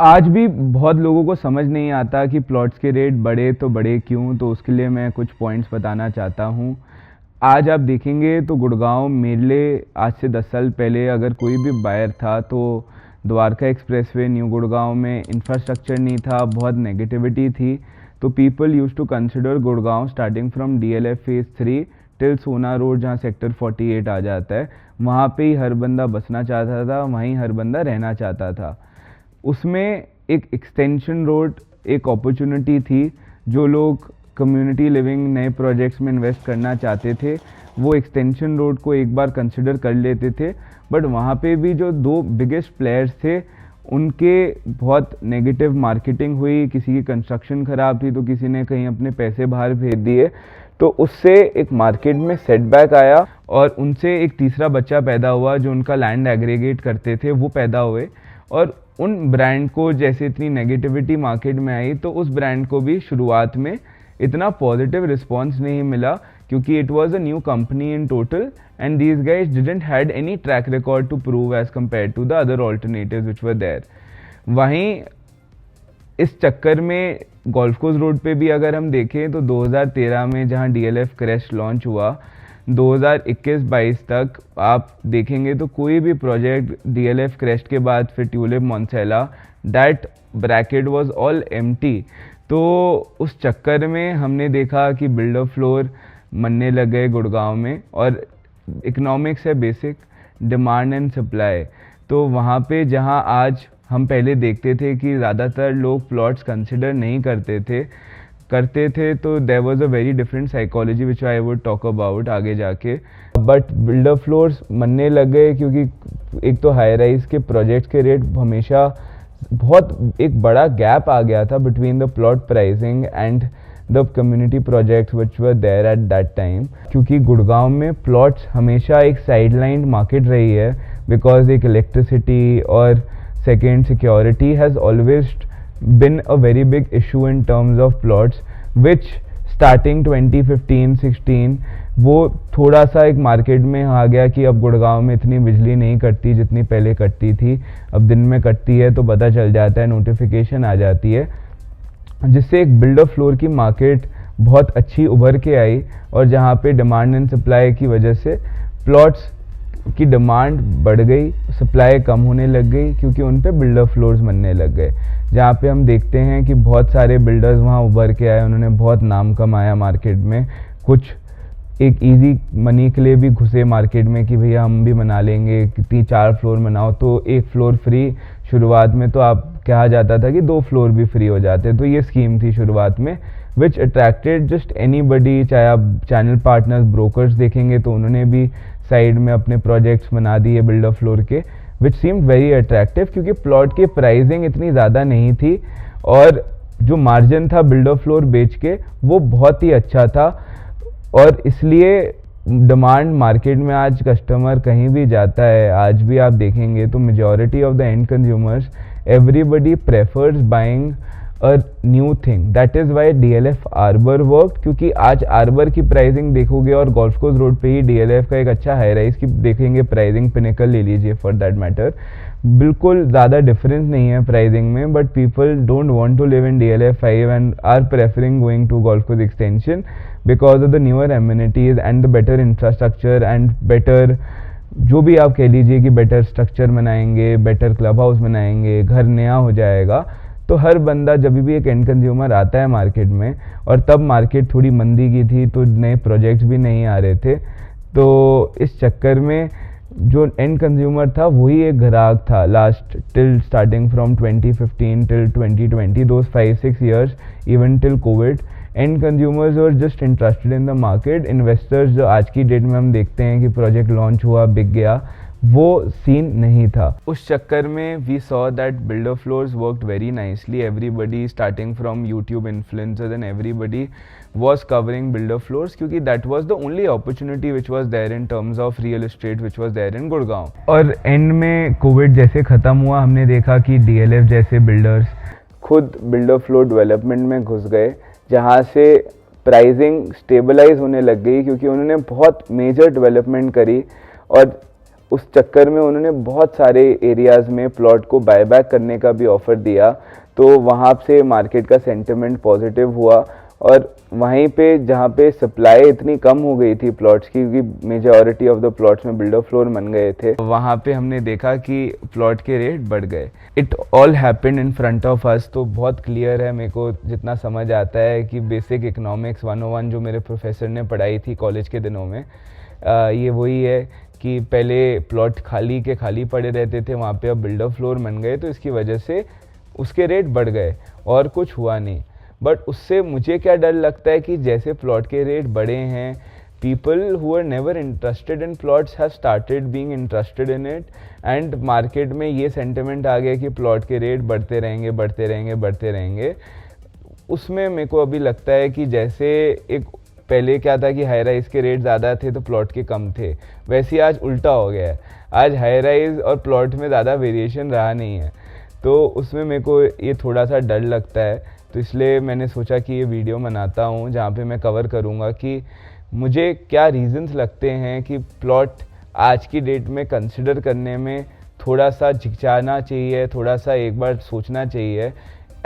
आज भी बहुत लोगों को समझ नहीं आता कि प्लॉट्स के रेट बढ़े तो बढ़े क्यों, तो उसके लिए मैं कुछ पॉइंट्स बताना चाहता हूँ। आज आप देखेंगे तो गुड़गांव मेले आज से 10 साल पहले अगर कोई भी बायर था तो द्वारका एक्सप्रेसवे न्यू गुड़गांव में इंफ्रास्ट्रक्चर नहीं था, बहुत नेगेटिविटी थी। तो people use to consider Gurgaon starting from DLF phase 3 till Sohna road, जहाँ सेक्टर 48 आ जाता है। वहाँ पे ही हर बंदा बसना चाहता था, वहीं हर बंदा रहना चाहता था। उसमें एक एक्सटेंशन रोड एक अपॉर्चुनिटी थी। जो लोग कम्युनिटी लिविंग नए प्रोजेक्ट्स में इन्वेस्ट करना चाहते थे वो एक्सटेंशन रोड को एक बार कंसिडर कर लेते थे। बट वहाँ पे भी जो दो बिगेस्ट प्लेयर्स थे उनके बहुत नेगेटिव मार्केटिंग हुई। किसी की कंस्ट्रक्शन ख़राब थी तो किसी ने कहीं अपने पैसे बाहर भेज दिए, तो उससे एक मार्केट में सेटबैक आया और उनसे एक तीसरा बच्चा पैदा हुआ। जो उनका लैंड एग्रीगेट करते थे वो पैदा हुए, और उन ब्रांड को जैसे इतनी नेगेटिविटी मार्केट में आई तो उस ब्रांड को भी शुरुआत में इतना पॉजिटिव रिस्पॉन्स नहीं मिला, क्योंकि it was a new company in total and these guys didn't had any track record to prove as compare to the other alternatives which were there. वहीं इस चक्कर में गोल्फ कोर्स रोड पे भी अगर हम देखें तो 2013 में जहां डीएलएफ क्रेस्ट लॉन्च हुआ, 2021-22 तक आप देखेंगे तो कोई भी प्रोजेक्ट डीएलएफ क्रेस्ट के बाद फिर ट्यूलिप मॉन्सेला, that bracket was all empty. तो उस चक्कर में हमने देखा कि बिल्डर फ्लोर बनने लग गए गुड़गांव में, और इकोनॉमिक्स है बेसिक, डिमांड एंड सप्लाई। तो वहाँ पे जहाँ आज हम पहले देखते थे कि ज़्यादातर लोग प्लॉट्स कंसिडर नहीं करते थे, तो there was a very different psychology which I would talk about आगे जाके। बट बिल्डर फ्लोर्स बनने लग गए क्योंकि एक तो हाई राइज के प्रोजेक्ट्स के रेट हमेशा बहुत एक बड़ा गैप आ गया था between the plot pricing and the community projects which were there at that time. क्योंकि गुड़गांव में प्लॉट्स हमेशा एक साइडलाइन मार्केट रही है, बिकॉज एक इलेक्ट्रिसिटी और second security has always been a very big issue in terms of plots, which starting 2015-16 वो थोड़ा सा एक मार्केट में आ गया कि अब गुड़गांव में इतनी बिजली नहीं कटती जितनी पहले कटती थी। अब दिन में कटती है तो पता चल जाता है, नोटिफिकेशन आ जाती है, जिससे एक बिल्डर फ्लोर की मार्केट बहुत अच्छी उभर के आई। और जहाँ पे डिमांड एंड सप्लाई की वजह से प्लॉट्स की डिमांड बढ़ गई, सप्लाई कम होने लग गई, क्योंकि उन पे बिल्डर फ्लोर्स बनने लग गए। जहाँ पे हम देखते हैं कि बहुत सारे बिल्डर्स वहाँ उभर के आए, उन्होंने बहुत नाम कमाया मार्केट में। कुछ एक इजी मनी के लिए भी घुसे मार्केट में कि भैया हम भी बना लेंगे, कितनी 4 फ्लोर बनाओ तो 1 फ्लोर फ्री। शुरुआत में तो आप कहा जाता था कि 2 फ्लोर भी फ्री हो जाते, तो ये स्कीम थी शुरुआत में विच अट्रैक्टेड जस्ट एनीबडी। चाहे आप चैनल पार्टनर्स, ब्रोकर्स देखेंगे तो उन्होंने भी साइड में अपने प्रोजेक्ट्स बना दिए बिल्डर फ्लोर के, विच सीम्ड वेरी अट्रैक्टिव, क्योंकि प्लॉट की प्राइसिंग इतनी ज़्यादा नहीं थी और जो मार्जिन था बिल्डर फ्लोर बेच के वो बहुत ही अच्छा था। और इसलिए डिमांड मार्केट में आज कस्टमर कहीं भी जाता है, आज भी आप देखेंगे तो majority of the end consumers, everybody prefers buying a new thing. That is why DLF arbor work, क्योंकि आज आर्बर की प्राइसिंग देखोगे और गोल्फ कोर्स रोड पे ही डीएलएफ का एक अच्छा हाई राइज की देखेंगे प्राइसिंग, पिनेकल ले लीजिए फॉर दैट मैटर, बिल्कुल ज़्यादा डिफरेंस नहीं है प्राइसिंग में। But people don't want to live in DLF 5 and are preferring going to golf course extension because of the newer amenities and the better infrastructure and better, जो भी आप कह लीजिए कि बेटर स्ट्रक्चर बनाएंगे, बेटर क्लब हाउस बनाएंगे, घर नया हो जाएगा। तो हर बंदा जब भी एक एंड कंज्यूमर आता है मार्केट में, और तब मार्केट थोड़ी मंदी की थी तो नए प्रोजेक्ट्स भी नहीं आ रहे थे, तो इस चक्कर में जो एंड कंज्यूमर था वही एक ग्राहक था last till starting from 2015 till 2020, those 5-6 years even till covid. And consumers are just interested in the market. Investors जो आज की डेट में हम देखते हैं कि प्रोजेक्ट लॉन्च हुआ, बिक गया, वो सीन नहीं था। उस चक्कर में we saw that builder floors worked very nicely. Everybody starting from YouTube influencers and everybody was covering builder floors, क्योंकि that was the only opportunity which was there in terms of real estate which was there in Gurgaon. और and में Covid जैसे ख़त्म हुआ, हमने देखा कि DLF जैसे बिल्डर्स खुद बिल्डर फ्लोर डेवलपमेंट में घुस गए, जहाँ से प्राइसिंग स्टेबलाइज होने लग गई, क्योंकि उन्होंने बहुत मेजर डेवलपमेंट करी और उस चक्कर में उन्होंने बहुत सारे एरियाज़ में प्लॉट को बायबैक करने का भी ऑफ़र दिया, तो वहाँ से मार्केट का सेंटिमेंट पॉजिटिव हुआ। और वहीं पे जहाँ पे सप्लाई इतनी कम हो गई थी प्लॉट्स की, क्योंकि मेजॉरिटी ऑफ द प्लॉट्स में बिल्डर फ्लोर बन गए थे, वहाँ पे हमने देखा कि प्लॉट के रेट बढ़ गए। It all happened in front of us. तो बहुत क्लियर है मेरे को, जितना समझ आता है कि बेसिक इकोनॉमिक्स 101 जो मेरे प्रोफेसर ने पढ़ाई थी कॉलेज के दिनों में, ये वही है कि पहले प्लॉट खाली के खाली पड़े रहते थे, वहाँ पे अब बिल्डर फ्लोर बन गए, तो इसकी वजह से उसके रेट बढ़ गए और कुछ हुआ नहीं। बट उससे मुझे क्या डर लगता है कि जैसे प्लॉट के रेट बढ़े हैं, people who are never interested in plots have started being interested in it, and market में ये सेंटिमेंट आ गया कि प्लॉट के रेट बढ़ते रहेंगे बढ़ते रहेंगे बढ़ते रहेंगे। उसमें मेरे को अभी लगता है कि जैसे एक पहले क्या था कि हाई राइज के रेट ज़्यादा थे तो प्लॉट के कम थे, वैसे ही आज उल्टा हो गया है। आज हाई राइज और प्लॉट में ज़्यादा वेरिएशन रहा नहीं है, तो उसमें मेरे को ये थोड़ा सा डर लगता है। तो इसलिए मैंने सोचा कि ये वीडियो बनाता हूँ जहाँ पे मैं कवर करूँगा कि मुझे क्या रीज़न्स लगते हैं कि प्लॉट आज की डेट में कंसिडर करने में थोड़ा सा झिकझाना चाहिए, थोड़ा सा एक बार सोचना चाहिए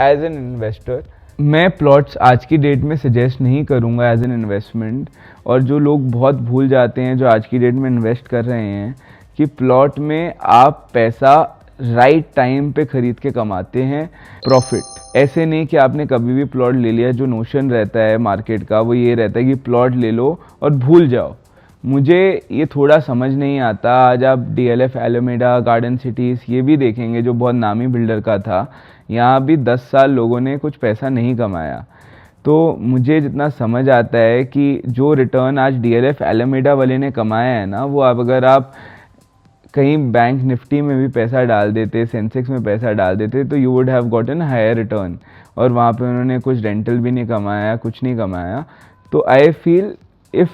एज एन इन्वेस्टर। मैं प्लॉट्स आज की डेट में सजेस्ट नहीं करूँगा एज एन इन्वेस्टमेंट। और जो लोग बहुत भूल जाते हैं, जो आज की डेट में इन्वेस्ट कर रहे हैं, कि प्लॉट में आप पैसा राइट टाइम पे खरीद के कमाते हैं प्रॉफिट। ऐसे नहीं कि आपने कभी भी प्लॉट ले लिया। जो नोशन रहता है मार्केट का वो ये रहता है कि प्लॉट ले लो और भूल जाओ। मुझे ये थोड़ा समझ नहीं आता। आज आप DLF एलोमेडा, गार्डन सिटीज़ ये भी देखेंगे जो बहुत नामी बिल्डर का था, यहाँ भी 10 साल लोगों ने कुछ पैसा नहीं कमाया। तो मुझे जितना समझ आता है कि जो रिटर्न आज DLF एलोमेडा वाले ने कमाया है ना, वो अगर आप कहीं बैंक निफ्टी में भी पैसा डाल देते, सेंसेक्स में पैसा डाल देते, तो you would have gotten higher return. और वहाँ पे उन्होंने कुछ रेंटल भी नहीं कमाया, कुछ नहीं कमाया। तो I feel if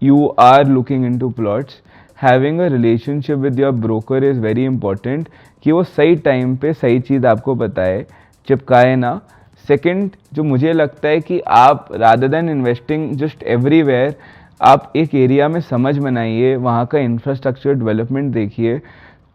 you are looking into plots, having a relationship with your broker is very important, कि वो सही टाइम पे सही चीज़ आपको बताए, चिपकाए ना। सेकंड, जो मुझे लगता है कि आप rather than investing just everywhere, आप एक एरिया में समझ बनाइए, वहाँ का इंफ्रास्ट्रक्चर डेवलपमेंट देखिए।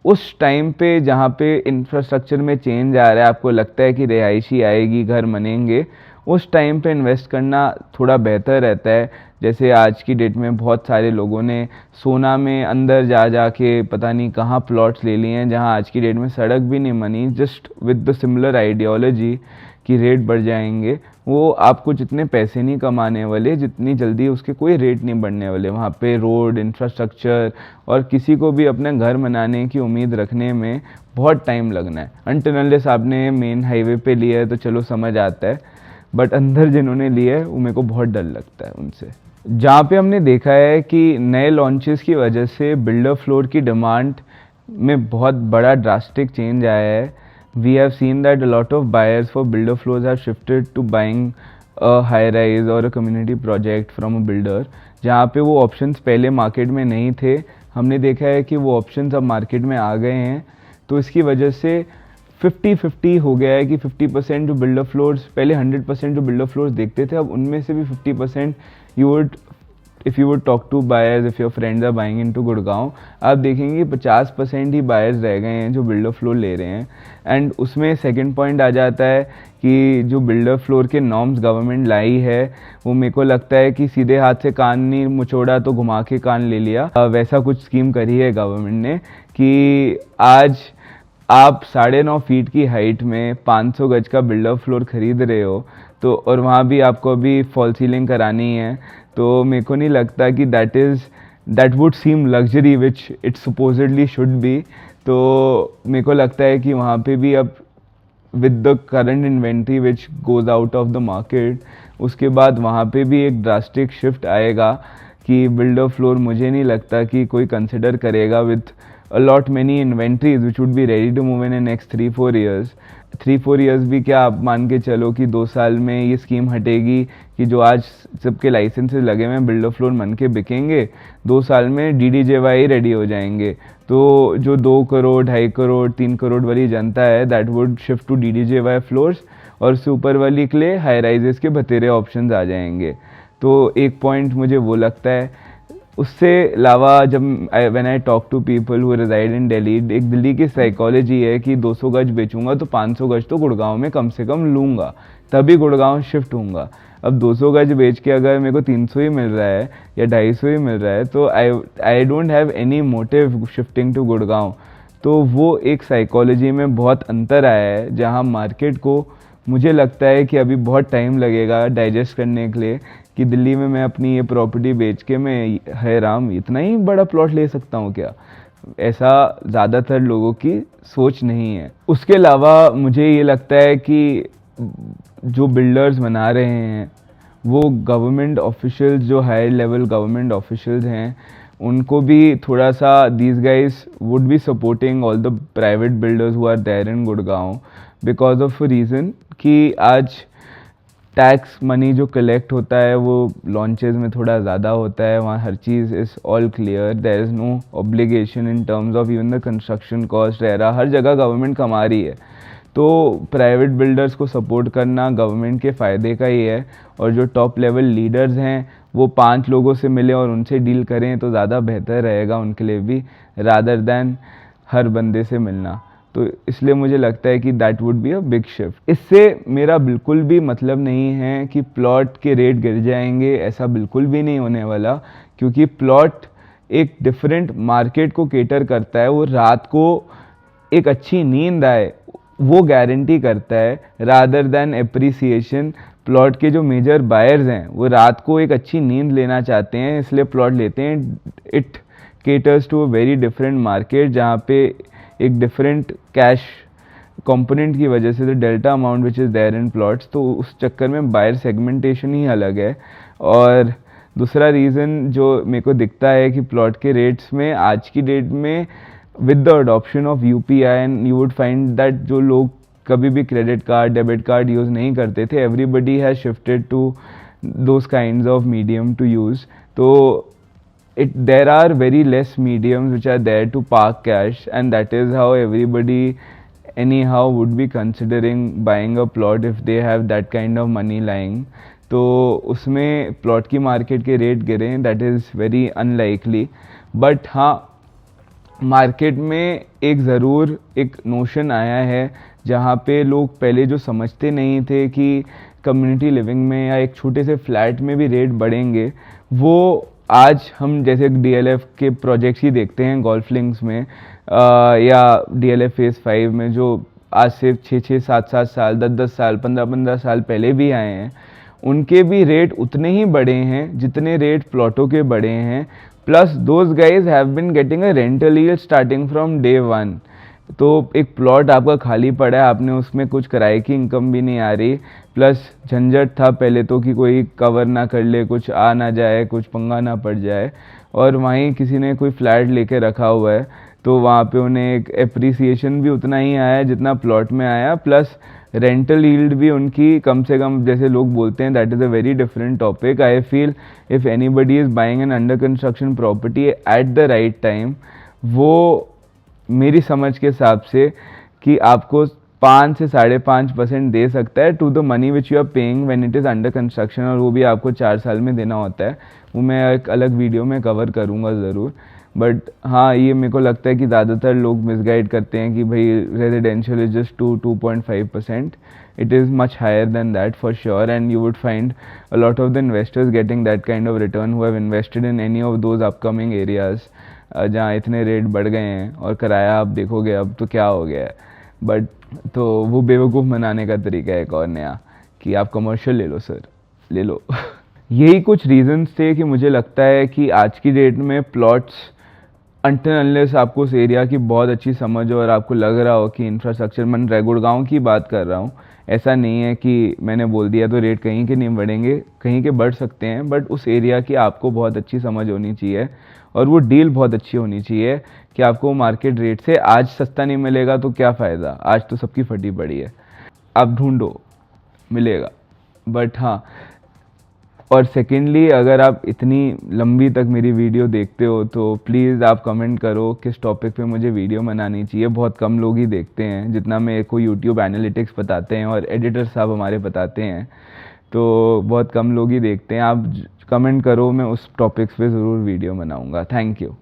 उस टाइम पे जहाँ पे इंफ्रास्ट्रक्चर में चेंज आ रहा है, आपको लगता है कि रिहायशी आएगी, घर बनेंगे, उस टाइम पे इन्वेस्ट करना थोड़ा बेहतर रहता है। जैसे आज की डेट में बहुत सारे लोगों ने सोना में अंदर जा जा के पता नहीं कहाँ प्लॉट्स ले लिए हैं, जहाँ आज की डेट में सड़क भी नहीं बनी, just with the similar ideology कि रेट बढ़ जाएंगे। वो आपको जितने पैसे नहीं कमाने वाले, जितनी जल्दी उसके कोई रेट नहीं बढ़ने वाले। वहाँ पे रोड, इंफ्रास्ट्रक्चर और किसी को भी अपने घर बनाने की उम्मीद रखने में बहुत टाइम लगना है। अनटिल अनलेस आपने मेन हाईवे पे लिया है तो चलो समझ आता है, बट अंदर जिन्होंने लिया है वो मेरे को बहुत डर लगता है उनसे। जहाँ पे हमने देखा है कि नए लॉन्चेस की वजह से बिल्डर फ्लोर की डिमांड में बहुत बड़ा ड्रास्टिक चेंज आया है। We have seen that a lot of buyers for builder floors have shifted to buying a high rise or a community project from a builder, जहाँ पे वो ऑप्शंस पहले मार्केट में नहीं थे। हमने देखा है कि वो ऑप्शंस अब मार्केट में आ गए हैं, तो इसकी वजह से 50-50 हो गया है कि 50% जो बिल्डर फ्लोर्स पहले 100% जो बिल्डर फ्लोर्स देखते थे, अब उनमें से भी 50% you would, if you would talk to buyers, if your friends are buying in to Gurgaon, आप देखेंगे 50% ही बायर्स रह गए हैं जो बिल्डर फ्लोर ले रहे हैं। एंड उसमें सेकंड पॉइंट आ जाता है कि जो बिल्डर फ्लोर के नॉर्म्स गवर्नमेंट लाई है, वो मेरे को लगता है कि सीधे हाथ से कान नहीं मुचोड़ा तो घुमा के कान ले लिया। वैसा कुछ स्कीम करी है गवर्नमेंट ने कि आज आप 9.5 फीट की हाइट में 500 गज का बिल्डर फ्लोर खरीद रहे हो, तो और वहाँ भी आपको अभी फॉल सीलिंग करानी है, तो मेरे को नहीं लगता कि that would seem luxury which it supposedly should be. तो मेरे को लगता है कि वहाँ पे भी अब with the current inventory which goes out of the market, उसके बाद वहाँ पे भी एक ड्रास्टिक शिफ्ट आएगा कि बिल्डर फ्लोर मुझे नहीं लगता कि कोई कंसिडर करेगा with a lot many inventories which would be ready to move in the next 3-4 years. 3-4 years भी क्या, आप मान के चलो कि 2 साल में ये स्कीम हटेगी कि जो आज सबके लाइसेंसेस लगे हुए हैं बिल्डर फ्लोर मन के बिकेंगे, 2 साल में DDJY रेडी हो जाएंगे। तो जो 2 करोड़, 2.5 करोड़, 3 करोड़ वाली जनता है, that would shift to DDJY floors, और उससे ऊपर वाली के लिए हाई राइजेस के बतेरे ऑप्शंस आ जाएंगे। तो एक पॉइंट मुझे वो लगता है। उससे अलावा जब when I talk to people who reside in Delhi, एक दिल्ली की साइकोलॉजी है कि 200 गज बेचूंगा तो 500 गज तो गुड़गांव में कम से कम लूँगा, तभी गुड़गांव शिफ्ट होऊंगा। अब 200 गज बेच के अगर मेरे को 300 ही मिल रहा है या 250 ही मिल रहा है तो I don't have any motive shifting to Gurgaon. तो वो एक साइकोलॉजी में बहुत अंतर आया है, जहाँ मार्केट को मुझे लगता है कि अभी बहुत टाइम लगेगा डाइजेस्ट करने के लिए कि दिल्ली में मैं अपनी ये प्रॉपर्टी बेच के मैं है राम इतना ही बड़ा प्लॉट ले सकता हूँ क्या। ऐसा ज़्यादातर लोगों की सोच नहीं है। उसके अलावा मुझे ये लगता है कि जो बिल्डर्स बना रहे हैं वो गवर्नमेंट ऑफिशियल्स, जो हायर लेवल गवर्नमेंट ऑफिशियल्स हैं, उनको भी थोड़ा सा these guys would be supporting all the private builders who are there in Gurgaon because of reason कि आज टैक्स मनी जो कलेक्ट होता है वो लॉन्चेस में थोड़ा ज़्यादा होता है, वहाँ हर चीज़ is all clear, there is no obligation in terms of even the construction cost रह रहा, हर जगह गवर्नमेंट कमा रही है। तो प्राइवेट बिल्डर्स को सपोर्ट करना गवर्नमेंट के फ़ायदे का ही है, और जो टॉप लेवल लीडर्स हैं वो 5 लोगों से मिले और उनसे डील करें तो ज़्यादा बेहतर रहेगा उनके लिए भी, रादर दैन हर बंदे से मिलना। तो इसलिए मुझे लगता है कि that would be a big shift. इससे मेरा बिल्कुल भी मतलब नहीं है कि प्लॉट के रेट गिर जाएंगे, ऐसा बिल्कुल भी नहीं होने वाला, क्योंकि प्लॉट एक डिफरेंट मार्केट को केटर करता है। वो रात को एक अच्छी नींद आए वो गारंटी करता है, रादर दैन एप्रिसिएशन। प्लॉट के जो मेजर बायर्स हैं वो रात को एक अच्छी नींद लेना चाहते हैं, इसलिए प्लॉट लेते हैं। It caters to a very different market, जहाँ पे एक डिफरेंट कैश कंपोनेंट की वजह से, the delta amount which is there in plots, तो उस चक्कर में बायर सेगमेंटेशन ही अलग है। और दूसरा रीज़न जो मेरे को दिखता है कि प्लॉट के रेट्स में आज की डेट में with the adoption of UPI and you would find that जो लोग कभी भी credit card debit card use नहीं करते थे, everybody has shifted to those kinds of medium to use. तो there are very less mediums which are there to park cash, and that is how everybody anyhow would be considering buying a plot if they have that kind of money lying. तो उसमें plot की market के rate गिरें that is very unlikely. But हाँ, market में एक ज़रूर एक नोशन आया है जहाँ पे लोग पहले जो समझते नहीं थे कि कम्युनिटी लिविंग में या एक छोटे से फ्लैट में भी रेट बढ़ेंगे, वो आज हम जैसे डीएलएफ के प्रोजेक्ट्स ही देखते हैं गोल्फ लिंक्स में या डीएलएफ फेज़ 5 में, जो आज से 6-6, 7-7 साल, 10-10 साल, 15-15 साल पहले भी आए हैं, उनके भी रेट उतने ही बढ़े हैं जितने रेट प्लॉटों के बढ़े हैं। Plus those guys have been getting a rental yield starting from day 1। तो एक प्लॉट आपका खाली पड़ा है, आपने उसमें कुछ किराए की इनकम भी नहीं आ रही, प्लस झंझट था पहले तो कि कोई कवर ना कर ले, कुछ आ ना जाए, कुछ पंगा ना पड़ जाए, और वहीं किसी ने कोई फ्लैट लेके रखा हुआ है तो वहाँ पे उन्हें एक एप्रिसिएशन भी उतना ही आया जितना प्लॉट में आया, प्लस रेंटल यील्ड भी उनकी कम से कम, जैसे लोग बोलते हैं, that is a very different topic. I feel if anybody is buying an under construction property at the right time, वो मेरी समझ के हिसाब से कि आपको 5 से 5.5% दे सकता है to the money which you are paying when it is under construction, और वो भी आपको 4 साल में देना होता है। वो मैं एक अलग वीडियो में कवर करूँगा ज़रूर। बट हाँ, ये मेरे को लगता है कि ज़्यादातर लोग मिसगाइड करते हैं कि भाई residential is just 2.5%. It is much higher than that for sure, and you would find a lot of the investors getting that kind of return who have invested in any of those upcoming areas जहाँ इतने rate बढ़ गए हैं, और किराया आप देखोगे अब तो क्या हो गया है। बट तो वो बेवकूफ़ बनाने का तरीका है एक और नया कि आप कमर्शियल ले लो सर, ले लो। यही कुछ रीजंस थे कि मुझे लगता है कि आज की डेट में प्लॉट्स अनटिल अनलेस आपको उस एरिया की बहुत अच्छी समझ हो और आपको लग रहा हो कि इंफ्रास्ट्रक्चर, मैं गुड़गांव की बात कर रहा हूँ, ऐसा नहीं है कि मैंने बोल दिया तो रेट कहीं के नहीं बढ़ेंगे, कहीं के बढ़ सकते हैं, बट उस एरिया की आपको बहुत अच्छी समझ होनी चाहिए और वो डील बहुत अच्छी होनी चाहिए कि आपको मार्केट रेट से आज सस्ता नहीं मिलेगा तो क्या फ़ायदा, आज तो सबकी फटी पड़ी है, आप ढूंढो मिलेगा। बट हाँ, और सेकेंडली अगर आप इतनी लंबी तक मेरी वीडियो देखते हो तो प्लीज़ आप कमेंट करो किस टॉपिक पे मुझे वीडियो बनानी चाहिए। बहुत कम लोग ही देखते हैं जितना मेरे को यूट्यूब एनालिटिक्स बताते हैं और एडिटर साहब हमारे बताते हैं। तो बहुत कम लोग ही देखते हैं। आप कमेंट करो, मैं उस टॉपिक्स पे ज़रूर वीडियो बनाऊंगा। Thank you.